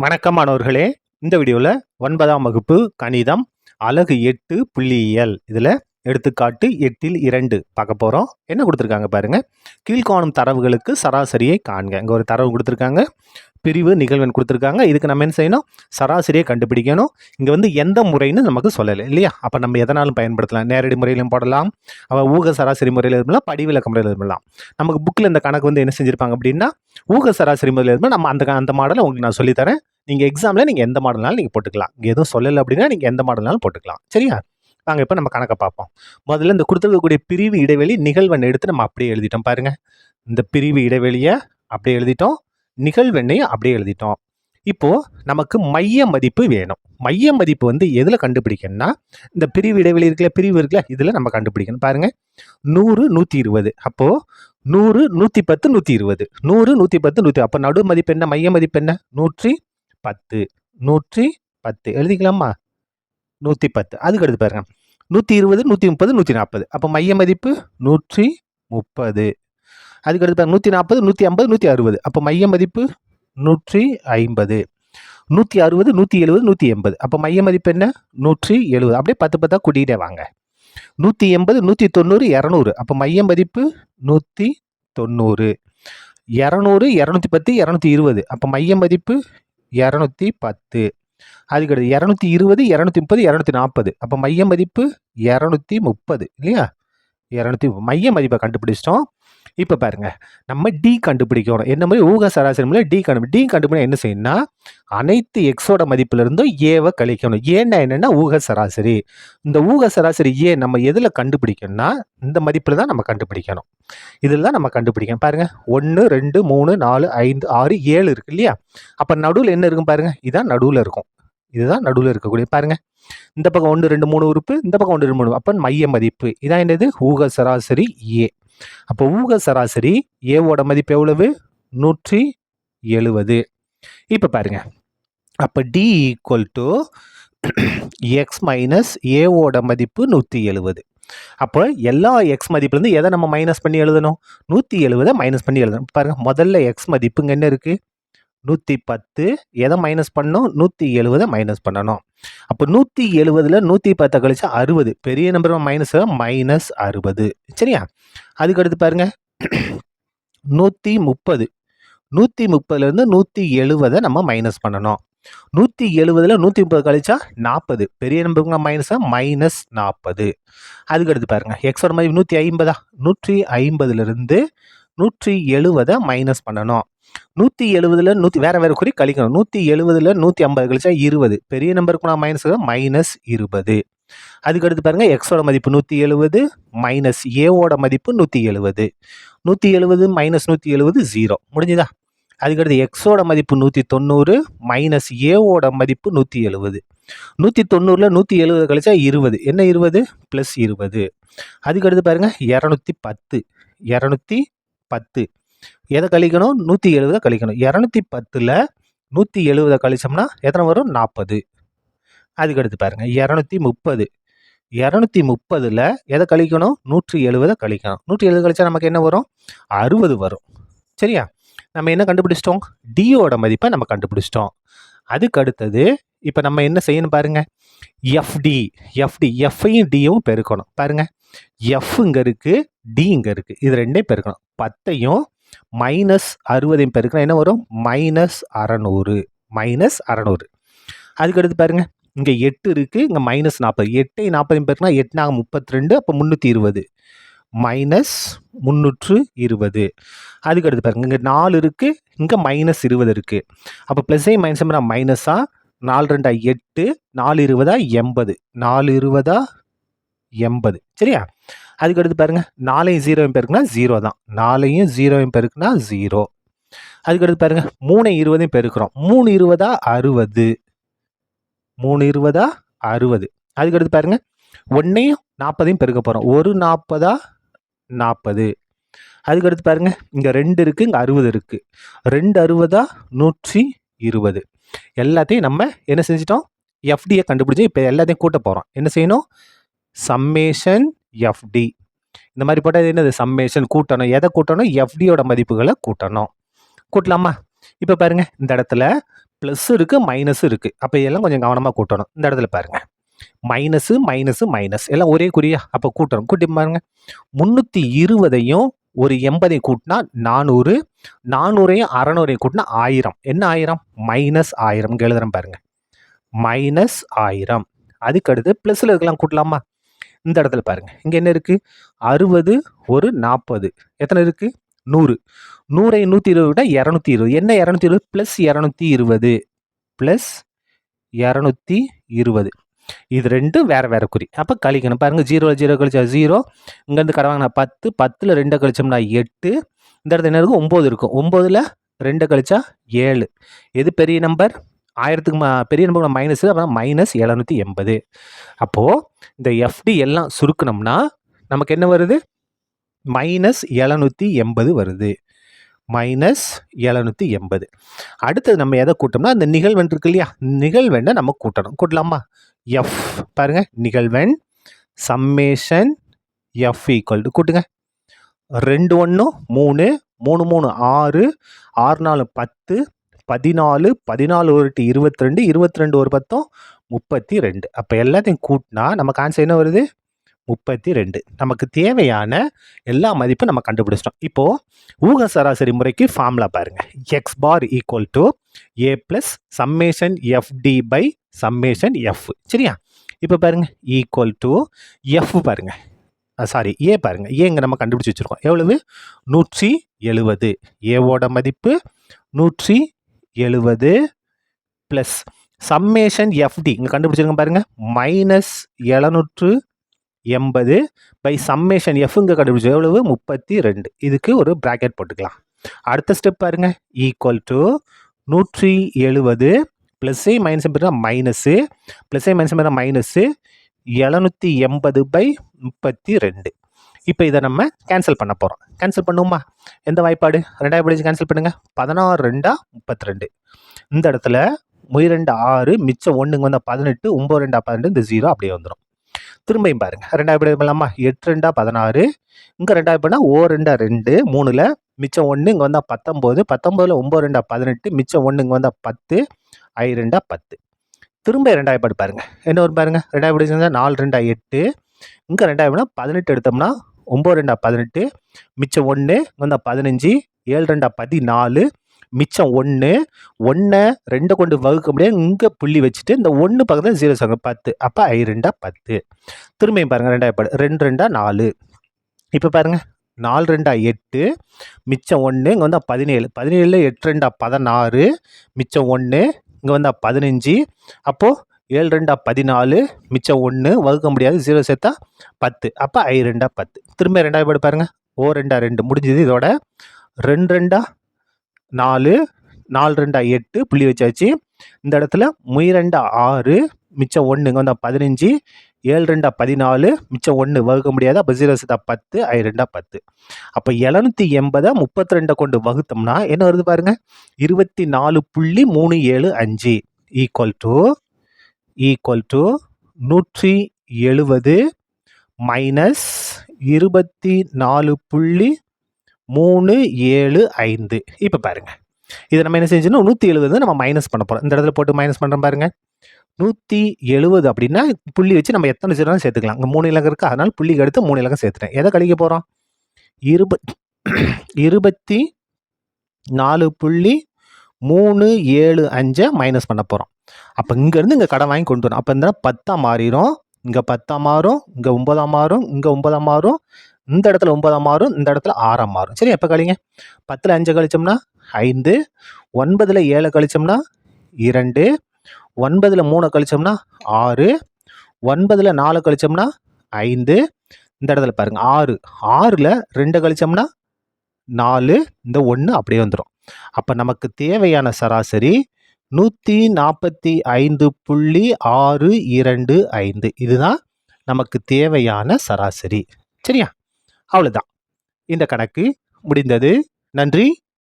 வணக்கம் மாணவர்களே. இந்த வீடியோவில் 9ஆம் வகுப்பு கணிதம் அலகு 8 புள்ளியியல் இதில் எடுத்துக்காட்டு 8-2 பார்க்க போகிறோம். என்ன கொடுத்துருக்காங்க பாருங்கள். கீழ்காணும் தரவுகளுக்கு சராசரியை காண்க. இங்கே ஒரு தரவு கொடுத்துருக்காங்க, பிரிவு நிகழ்வெண் கொடுத்துருக்காங்க. இதுக்கு நம்ம என்ன செய்யணும்? சராசரியை கண்டுபிடிக்கணும். இங்கே எந்த முறைன்னு நமக்கு சொல்லலை இல்லையா? அப்போ நம்ம எதனாலும் பயன்படுத்தலாம். நேரடி முறையிலும் போடலாம், ஊக சராசரி முறையில் இருக்கலாம், படிவிலக்க முறையில் இருக்கலாம். நமக்கு புக்கில் இந்த கணக்கு என்ன செஞ்சுருப்பாங்க அப்படின்னா, ஊக சராசரி முறையில் இருந்தால் நம்ம அந்த மாடலை உங்களுக்கு நான் சொல்லித்தரேன். நீங்கள் எக்ஸாமில் நீங்கள் எந்த மாடல்னாலும் நீங்கள் போட்டுக்கலாம். இங்கே எதுவும் சொல்லலை அப்படின்னா நீங்கள் எந்த மாடல்னாலும் போட்டுக்கலாம். சரியா? வாங்க இப்போ நம்ம கணக்கை பார்ப்போம். முதல்ல இந்த கொடுத்துருக்கக்கூடிய பிரிவு இடைவெளி நிகழ்வெண் எடுத்து நம்ம அப்படியே எழுதிட்டோம் பாருங்கள். இந்த பிரிவு இடைவெளியை அப்படியே எழுதிட்டோம், நிகழ்வெண்ணையும் அப்படியே எழுதிட்டோம். இப்போது நமக்கு மைய மதிப்பு வேணும். மைய மதிப்பு எதில் கண்டுபிடிக்கணும்னா, இந்த பிரிவு இடைவெளி இருக்குல்ல, பிரிவு இருக்குல்ல, இதில் நம்ம கண்டுபிடிக்கணும். பாருங்கள், 100 120. அப்போது 100 110 120, 100 110 100. அப்போ நடு மதிப்பு என்ன? மைய மதிப்பு என்ன? 110 110 எழுதிக்கலாமா? 110. அதுக்கு அடுத்து பாருங்க, 120 130 140. அப்போ மைய மதிப்பு 130. அதுக்கு அடுத்து பாருங்க, 140 150 160. அப்போ மைய மதிப்பு 150. 160 170 180. அப்போ மைய மதிப்பு என்ன? 170. அப்படியே 10 10 கூட்டிகிட்டே வாங்க. 180 190 200. அப்போ மைய மதிப்பு 190. 200 210 220. அப்போ மைய மதிப்பு 210. அதுக்கடுத்து 220 230 240. அப்போ மைய மதிப்பு 230 இல்லையா? 200 மைய மதிப்பை கண்டுபிடிச்சிட்டோம். இப்போ பாருங்க, நம்ம டி கண்டுபிடிக்கணும். என்ன மாதிரி? ஊக சராசரி டி கண்டுபிடிக்க என்ன செய்யணும்னா, அனைத்து எக்ஸோட மதிப்புல இருந்தும் ஏவை கழிக்கணும். ஏன்னா என்னன்னா ஊக சராசரி. இந்த ஊக சராசரி ஏ நம்ம எதில் கண்டுபிடிக்கணும்னா, இந்த மதிப்பில் தான் நம்ம கண்டுபிடிக்கணும். இதில் தான் நம்ம கண்டுபிடிக்கணும். பாருங்க, 1 2 3 4 5 6 7 இருக்கு இல்லையா? அப்போ நடுவில் என்ன இருக்கும் பாருங்க, இதான் நடுவில் இருக்கும். இதுதான் நடுவில் இருக்கக்கூடிய பாருங்க. இந்த பக்கம் 1 2 3 உறுப்பு, இந்த பக்கம் 1 2 3. அப்போ மைய மதிப்பு இதான் என்னது? ஊக சராசரி ஏ. அப்போ ஊக சராசரி ஏவோட மதிப்பு எவ்வளவு? 170. இப்போ பாருங்க, அப்போ d equal to x minus ஏவோட மதிப்பு 170. அப்போ எல்லா எக்ஸ் மதிப்புலேருந்து எதை நம்ம மைனஸ் பண்ணி எழுதணும்? 170 மைனஸ் பண்ணி எழுதணும். பாருங்க, முதல்ல எக்ஸ் மதிப்புங்க என்ன இருக்கு? 110. எதை மைனஸ் பண்ணணும்? 170 மைனஸ் பண்ணணும். அப்போ 170ல் 110 கழிச்சா 60. பெரிய நம்பர் மைனஸ் -60. சரியா? அதுக்கு அடுத்து பாருங்க, 130. 130லேருந்து 170 நம்ம மைனஸ் பண்ணணும். 170ல் 130 கழிச்சா 40. பெரிய நம்பருக்கு -40. அதுக்கு அடுத்து பாருங்க, எக்ஸோட மதிப்பு 150. 150லேருந்து 170 மைனஸ் பண்ணணும். 170ல் வேற வேற குறி கழிக்கணும். 170ல் 150 கழிச்சா 20. பெரிய நம்பருக்கு -20. அதுக்கு அடுத்து பாருங்க, எக்ஸோட மதிப்பு 170 மைனஸ் ஏவோட மதிப்பு 170. 170 மைனஸ் 170 0. முடிஞ்சுதா? அதுக்கடுத்து எக்ஸோட மதிப்பு 190 மைனஸ் ஏவோட மதிப்பு 170. 190ல் 170 கழிச்சா 20. என்ன 20? ப்ளஸ் 20. அதுக்கடுத்து பாருங்க, 210. 210 எதை கழிக்கணும்? 170 கழிக்கணும். 210ல் 170 கழிச்சோம்னா எத்தனை வரும்? 40. அதுக்கடுத்து பாருங்க, 230. 230ல் எதை கழிக்கணும்? 170 கழிக்கணும். 170 கழிச்சா நமக்கு என்ன வரும்? 60 வரும். சரியா? நம்ம என்ன கண்டுபிடிச்சிட்டோம்? டியோட மதிப்பை நம்ம கண்டுபிடிச்சிட்டோம். அதுக்கு அடுத்தது இப்போ நம்ம என்ன செய்யணும் பாருங்க, எஃப்டி. எஃப்ஐயும் டியும் பெருக்கணும். பாருங்க, எஃப் இங்கே இருக்கு, டி இங்கே இருக்கு. இது ரெண்டையும் பெருக்கணும். 10ஐயும் -60 பெருக்கணும். என்ன வரும்? -600. -600. அதுக்கு அடுத்து பாருங்க, இங்கே 8 இருக்கு, இங்கே -40. 8ஐ 40 பெருக்கணும். 8 32. அப்போ 320. -320. அதுக்கு அடுத்து பாருங்க, இங்கே 4 இருக்கு, இங்கே -20 இருக்கு. அப்போ ப்ளஸ்ஸை மைனஸ் மைனஸா? 4 2 8, 4 20 80. 4 20 80. சரியா? அதுக்கு அடுத்து பாருங்க, 4ஐயும் 0 பெருக்குனா 0 தான். 4ஐயும் 0 பெருக்குனா 0. அதுக்கு அடுத்து பாருங்க, 3 20 பெருக்கிறோம். 3 20 60. 3 20 60. அதுக்கு அடுத்து பாருங்க, 1ஐயும் 40ஐயும் பெருக்க போகிறோம். 1 40 40. அதுக்கு அடுத்து பாருங்க, இங்கே 2 இருக்கு, இங்கே 60 இருக்கு. 2 60 120. எல்லாத்தையும் நம்ம என்ன செஞ்சிட்டோம்? எஃப்டியை கண்டுபிடிச்சி இப்போ எல்லாத்தையும் கூட்ட போகிறோம். என்ன செய்யணும்? Summation f d. இந்த மாதிரி போட்டால் என்னது? சம்மேஷன் கூட்டணும். எதை கூட்டணும்? எஃப்டியோட மதிப்புகளை கூட்டணும். கூட்டலாமா? இப்போ பாருங்க, இந்த இடத்துல ப்ளஸ் இருக்குது, மைனஸ் இருக்குது. அப்போ இதெல்லாம் கொஞ்சம் கவனமாக கூட்டணும். இந்த இடத்துல பாருங்கள், மைனஸு மைனஸு மைனஸ் எல்லாம் ஒரே குறியா. அப்போ கூட்டணும். கூட்டி பாருங்க, 320ஐயும் ஒரு 80ஐ கூட்டினா 400, 400ஐயும் 600ஐயும் கூட்டினா 1000. என்ன 1000? -1000 இங்கே எழுதுறேன் பாருங்க, -1000. அதுக்கு அடுத்து ப்ளஸில் இருக்கலாம், கூட்டலாமா? இந்த இடத்துல பாருங்க, இங்கே என்ன இருக்குது? 60 ஒரு 40 எத்தனை இருக்குது? 100. 100ஐ 120 விட 220. என்ன 220? Plus 220 plus 220. இது ரெண்டும் வேற வேற குறி. அப்போ கழிக்கணும் பாருங்க, 0 0 கழிச்சா 0. இங்கேருந்து கடை வாங்கினா 10, 10ல் 2 கழிச்சோம்னா 8. இந்த இடத்துல என்ன இருக்கும்? 9 இருக்கும். 9ல் 2 கழிச்சா 7. எது பெரிய நம்பர்? 1000க்கு பெரிய நம்பர் மைனஸ், அப்புறம் -780. அப்போது இந்த எஃப்டி எல்லாம் சுருக்கணும்னா நமக்கு என்ன வருது? -780 வருது. -780. அடுத்தது நம்ம எதை கூட்டோம்னா, அந்த நிகழ்வெண் இருக்கு இல்லையா, நிகழ்வெண்ணை நம்ம கூட்டணும். கூட்டலாமா? எஃப் பாருங்க, நிகழ்வெண் சம்மேஷன் எஃப் ஈக்குவல் டு கூட்டுங்க. 2 1 3, 3 3 6, 6 4 10, 14, 14 ஒரு 22, 22 ஒரு 10, 32. அப்போ எல்லாத்தையும் கூட்டினா நமக்கு ஆன்சர் என்ன வருது? 32. நமக்கு தேவையான எல்லா மதிப்பும் நம்ம கண்டுபிடிச்சிட்டோம். இப்போது ஊக சராசரி முறைக்கு ஃபார்முலா பாருங்க, x bar equal to a plus summation f d by summation f. சரியா? இப்போ பாருங்க, ஈக்குவல் டு எஃப் பாருங்க, சாரி ஏ பாருங்க, ஏ இங்கே நம்ம கண்டுபிடிச்சி வச்சுருக்கோம். எவ்வளவு? 170. ஏவோட மதிப்பு 170 ப்ளஸ் சம்மேஷன் எஃப்டி இங்கே கண்டுபிடிச்சிருக்கோம் பாருங்க, -780 பை சம்மேஷன் எஃப் இங்கே கண்டுபிடிச்சோம். எவ்வளவு? 32. இதுக்கு ஒரு ப்ராக்கெட் போட்டுக்கலாம். அடுத்த ஸ்டெப் பாருங்க, ஈக்குவல் டு 170 ப்ளஸ்ஸே மைனஸ் மைனஸு, ப்ளஸ்ஸே மைனஸ் மைனஸு 780 பை 32. இப்போ இதை நம்ம கேன்சல் பண்ண போகிறோம். கேன்சல் பண்ணுவோமா? எந்த வாய்ப்பாடு? 2ஆவது படிச்சு கேன்சல் பண்ணுங்கள். 16 2 32. இந்த இடத்துல 2 6, மிச்சம் 1 வந்தால் 18, 9 2 12, இந்த 0 அப்படியே வந்துடும். திரும்பியும் பாருங்க, 2ஆவது படி பண்ணலாமா? 8 2 16, இங்கே 2ஆவது பண்ணால் 2 2, 3ல் மிச்சம் 1 இங்கே வந்தால் 19, 19ல் 9 2 18, மிச்சம் 1 இங்கே வந்தால் 10, I 2 10. திரும்ப 2ஆவது படி பாருங்க, என்ன வரும் பாருங்க, 2ஆவது படி செஞ்சால் 4 2 8, இங்கே 2ஆவது பண்ணால் 18 எடுத்தோம்னா 9 2 18, மிச்சம் 1 இங்கே வந்தால் 15, 7 2 14, மிச்சம் 1, 1 2 கொண்டு வகுக்க முடியாது, இங்கே புள்ளி வச்சுட்டு இந்த 1 பக்கத்தில் 0 சொல்லுங்க, 10. அப்போ I 2 10. திரும்பியும் பாருங்கள், 2ஆவது படி 2 2 4. இப்போ பாருங்கள், 4 2 8, மிச்சம் 1 இங்கே வந்தால் 17, 17ல் 8 2 16, மிச்சம் 1 இங்கே வந்தால் 15, அப்போது 7 2 14, மிச்சம் 1 வகுக்க முடியாது, 0 சேர்த்தா 10. அப்போ I 2 10. திரும்ப 2ஆவது படி பாருங்கள், 2 2 முடிஞ்சது. இதோட 2 2 4, 4 2 8 புள்ளி வச்சாச்சு. இந்த இடத்துல 2 6, மிச்சம் 1 இங்கே வந்தால் 15, 7 2 14, மிச்சம் 1 வகுக்க முடியாது, அப்போ 0 சேர்த்தா 10, I 2 10. அப்போ 780 32 கொண்டு வகுத்தோம்னா என்ன வருது பாருங்க, 24.375 ஈக்குவல் டு 170 மைனஸ் 24.375. இப்போ பாருங்க, இதை நம்ம என்ன செஞ்சோம்னா 170 நம்ம மைனஸ் பண்ண போகிறோம். இந்த இடத்துல போட்டு மைனஸ் பண்ணுறோம் பாருங்க, 170 அப்படின்னா புள்ளி வச்சு நம்ம எத்தனை ஜீரோன்னு சேர்த்துக்கலாம். இங்கே 3 இலக்கம் இருக்குது, அதனால் புள்ளிக்கு அடுத்து 3 இலக்கம் சேர்த்துட்டேன். எதை கழிக்க போகிறோம்? 24.375 மைனஸ் பண்ண போகிறோம். அப்போ இங்கேருந்து இங்கே கடை வாங்கி கொண்டு வரும். அப்போ இந்த 10 மாறிடும், இங்கே 10 மாறும், இங்கே 9 மாறும், இங்கே 9 மாறும், இந்த இடத்துல 9 மாறும், இந்த இடத்துல 6 மாறும். சரி, எப்போ கழிங்க? 10ல் 5 கழிச்சோம்னா 5, 9ல் 7 கழிச்சோம்னா 2, 9ல் 3 கழிச்சோம்னா 6, 9ல் 4 கழிச்சோம்னா 5, இந்த இடத்துல பாருங்க 6, 6ல் 2 கழிச்சோம்னா 4, இந்த 1 அப்படியே வந்துடும். அப்போ நமக்கு தேவையான சராசரி 145.625. இதுதான் நமக்கு தேவையான சராசரி. சரியா? அவ்வளோதான், இந்த கணக்கு முடிந்தது. நன்றி.